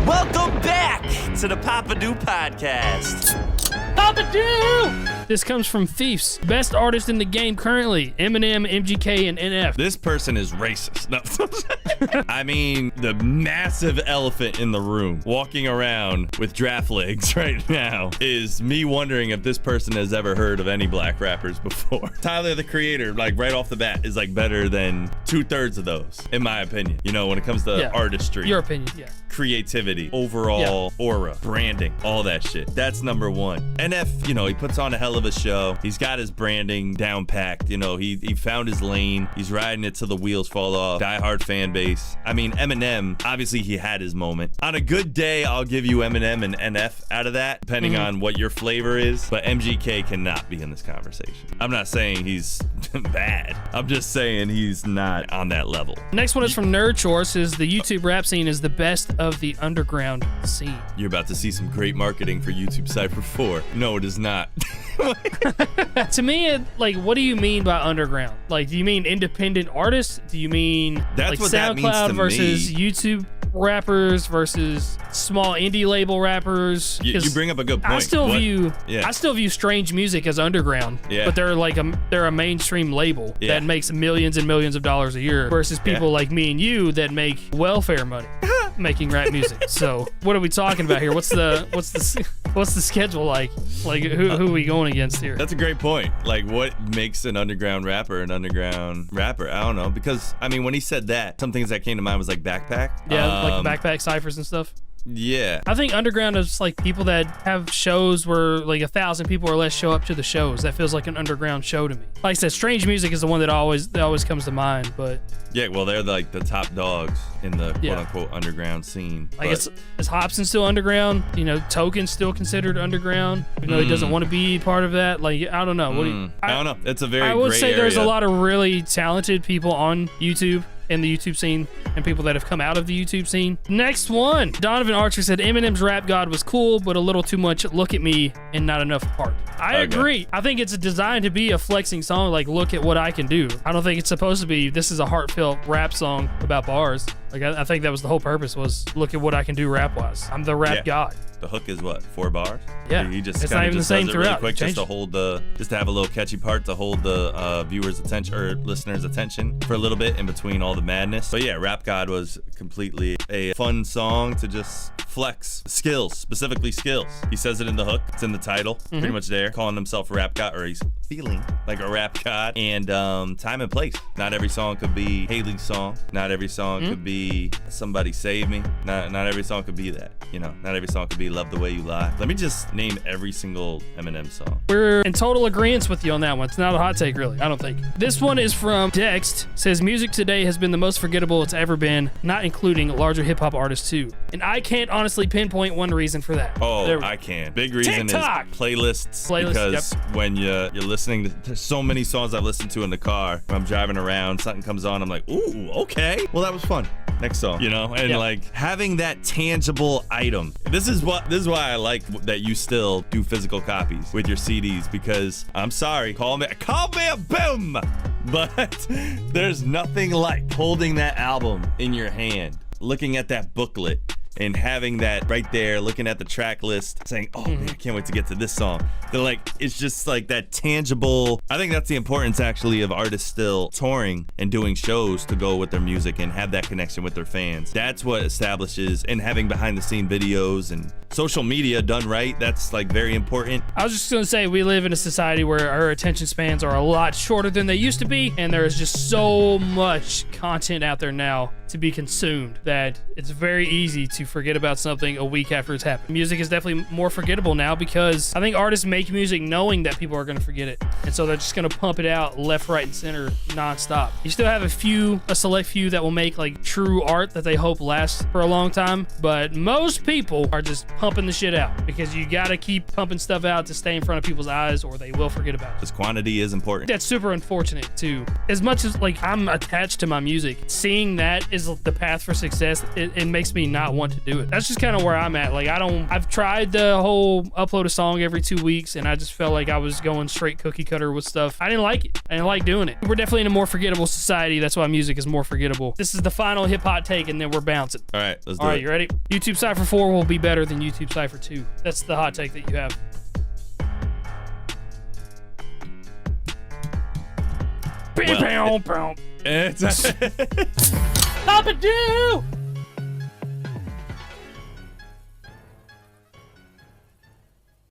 Welcome back to the Papa Do Podcast. Papa Do! This comes from Thieves. Best artist in the game currently, Eminem, MGK, and NF. This person is racist. No. I mean, the massive elephant in the room walking around with draft legs right now is me wondering if this person has ever heard of any black rappers before. Tyler, the Creator, like right off the bat, is like better than 2/3 of those, in my opinion. You know, when it comes to artistry. Your opinion, yeah. Creativity, overall aura, branding, all that shit. That's number one. NF, you know, he puts on a hell of a show. He's got his branding down packed. You know, he found his lane. He's riding it till the wheels fall off. Diehard fan base. I mean, Eminem, obviously he had his moment. On a good day, I'll give you Eminem and NF out of that, depending on what your flavor is. But MGK cannot be in this conversation. I'm not saying he's bad. I'm just saying he's not on that level. Next one is from Nerd Chore. Says the YouTube rap scene is the best of the underground scene. You're about to see some great marketing for YouTube Cypher 4. No, it is not. To me, like, what do you mean by underground? Like, do you mean independent artists? Do you mean That's like what that means SoundCloud to versus me. YouTube rappers versus small indie label rappers? You bring up a good point. I still view Strange Music as underground, but they're a mainstream label that makes millions and millions of dollars a year versus people like me and you that make welfare money making rap music. So what are we talking about here? What's the schedule like? Like who are we going against here? That's a great point. Like, what makes an underground rapper an underground rapper? I don't know, because I mean, when he said that, some things that came to mind was like Backpack. Yeah, like Backpack ciphers and stuff. Yeah. I think underground is like people that have shows where like 1,000 people or less show up to the shows. That feels like an underground show to me. Like I said, Strange Music is the one that always comes to mind, but yeah, well, they're like the top dogs in the quote-unquote underground scene. Like, is Hobson still underground? You know, Token's still considered underground, even though he doesn't want to be part of that. Like, I don't know. I don't know. It's a very I would gray say there's a area. lot of really talented people on YouTube, in the YouTube scene, and people that have come out of the YouTube scene. Next one. Donovan Archer said Eminem's Rap God was cool, but a little too much look at me and not enough heart. I agree. I think it's designed to be a flexing song, like look at what I can do. I don't think it's supposed to be, this is a heartfelt rap song about bars. Like I think that was the whole purpose, was look at what I can do rap-wise. I'm the rap god. The hook is what, 4 bars? Yeah, he just it's kind not of even just the same does it really throughout. quick, just to have a little catchy part to hold the viewers' attention or listeners' attention for a little bit in between all the madness. But yeah, Rap God was completely a fun song to just flex skills, specifically skills. He says it in the hook. It's in the title. Pretty much there, calling himself a rap god, or he's feeling like a rap god. And time and place. Not every song could be Haley's song. Not every song could be Somebody Save Me. Not every song could be that. You know, not every song could be Love the Way You Lie. Let me just name every single Eminem song. We're in total agreement with you on that one. It's not a hot take, really. I don't think. This one is from Dext. Says music today has been the most forgettable it's ever been, not including larger hip hop artists too. And I can't honestly pinpoint one reason for that. Oh, I can. Big reason TikTok. is playlists. Because when you're listening to so many songs I've listened to in the car, when I'm driving around, something comes on, I'm like, ooh, okay. Well, that was fun. Next song, you know, and like having that tangible item. This is why I like that you still do physical copies with your CDs, because I'm sorry, call me a boom, but there's nothing like holding that album in your hand, looking at that booklet, and having that right there, looking at the track list, saying, oh man, I can't wait to get to this song. They're like, it's just like that tangible. I think that's the importance actually of artists still touring and doing shows to go with their music and have that connection with their fans. That's what establishes, and having behind the scene videos and social media done right, that's like very important. I was just gonna say, we live in a society where our attention spans are a lot shorter than they used to be, and there is just so much content out there now to be consumed that it's very easy to forget about something a week after it's happened. Music is definitely more forgettable now because I think artists make music knowing that people are going to forget it, and so they're just going to pump it out left, right, and center nonstop. You still have a select few that will make like true art that they hope lasts for a long time, but most people are just pumping the shit out because you got to keep pumping stuff out to stay in front of people's eyes or they will forget about it. Because quantity is important. That's super unfortunate too. As much as like I'm attached to my music, seeing that is the path for success, it makes me not want to do it. That's just kind of where I'm at. Like, I've tried the whole upload a song every 2 weeks, and I just felt like I was going straight cookie cutter with stuff. I didn't like it. I didn't like doing it. We're definitely in a more forgettable society. That's why music is more forgettable. This is the final hip hop take, and then we're bouncing. All right, let's do it. All right, you ready? YouTube Cypher 4 will be better than YouTube Cypher 2. That's the hot take that you have. Well, Papa do!